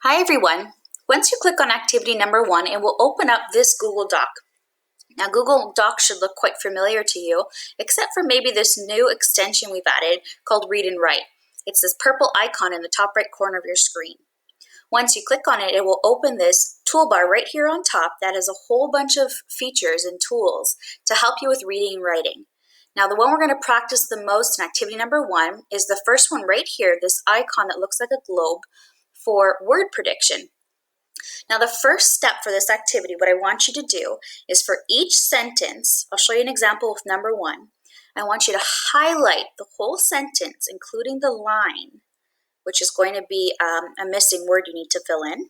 Hi everyone. Once you click on activity number 1, it will open up this Google Doc. Now Google Docs should look quite familiar to you, except for maybe this new extension we've added called Read and Write. It's this purple icon in the top right corner of your screen. Once you click on it, it will open this toolbar right here on top that has a whole bunch of features and tools to help you with reading and writing. Now the one we're going to practice the most in activity number 1 is the first one right here, this icon that looks like a globe for word prediction. Now the first step for this activity, what I want you to do is for each sentence, I'll show you an example with number 1, I want you to highlight the whole sentence, including the line, which is going to be a missing word you need to fill in.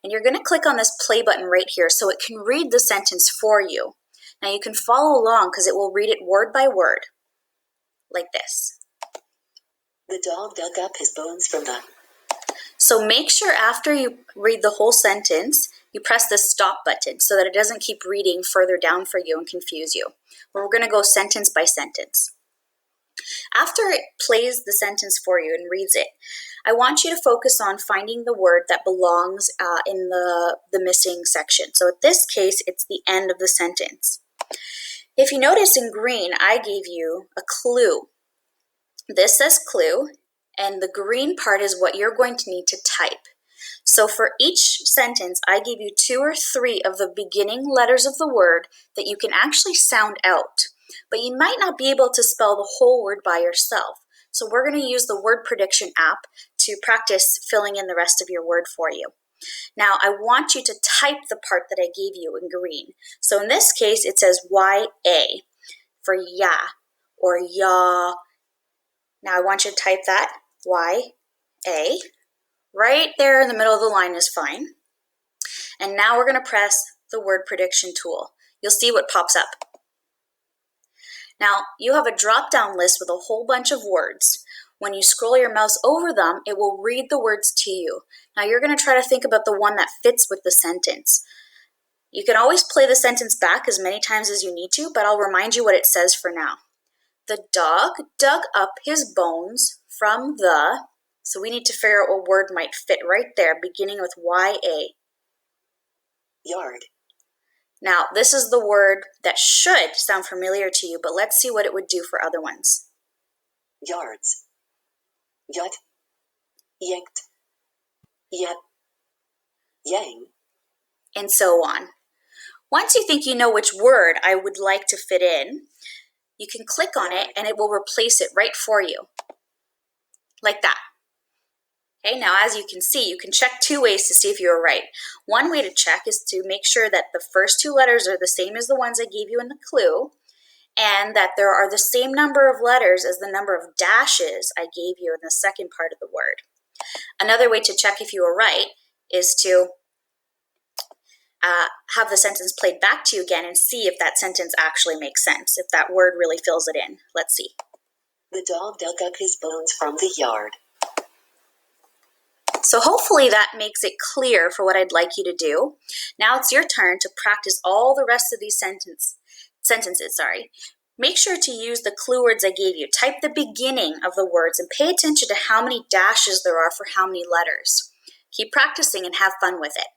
And you're going to click on this play button right here so it can read the sentence for you. Now you can follow along because it will read it word by word, like this. The dog dug up his bones from the... So make sure after you read the whole sentence, you press the stop button so that it doesn't keep reading further down for you and confuse you. We're going to go sentence by sentence. After it plays the sentence for you and reads it, I want you to focus on finding the word that belongs in the missing section. So in this case, it's the end of the sentence. If you notice in green, I gave you a clue. This says clue, and the green part is what you're going to need to type. So for each sentence, I gave you 2 or 3 of the beginning letters of the word that you can actually sound out. But you might not be able to spell the whole word by yourself. So we're going to use the word prediction app to practice filling in the rest of your word for you. Now I want you to type the part that I gave you in green. So in this case, it says Y-A for ya or ya. Now I want you to type that, Y-A. Right there in the middle of the line is fine. And now we're going to press the word prediction tool. You'll see what pops up. Now you have a drop-down list with a whole bunch of words. When you scroll your mouse over them, it will read the words to you. Now you're going to try to think about the one that fits with the sentence. You can always play the sentence back as many times as you need to, but I'll remind you what it says for now. The dog dug up his bones from the... So we need to figure out what word might fit right there, beginning with Y-A. Yard. Now, this is the word that should sound familiar to you, but let's see what it would do for other ones. Yards. Yut. Yanked. Yet. Yang. And so on. Once you think you know which word I would like to fit in, you can click on it and it will replace it right for you. Like that. Okay, now as you can see, you can check 2 ways to see if you were right. One way to check is to make sure that the first 2 letters are the same as the ones I gave you in the clue, and that there are the same number of letters as the number of dashes I gave you in the second part of the word. Another way to check if you were right is to have the sentence played back to you again and see if that sentence actually makes sense, if that word really fills it in. Let's see. The dog dug up his bones from the yard. So hopefully that makes it clear for what I'd like you to do. Now it's your turn to practice all the rest of these sentences. Make sure to use the clue words I gave you. Type the beginning of the words and pay attention to how many dashes there are for how many letters. Keep practicing and have fun with it.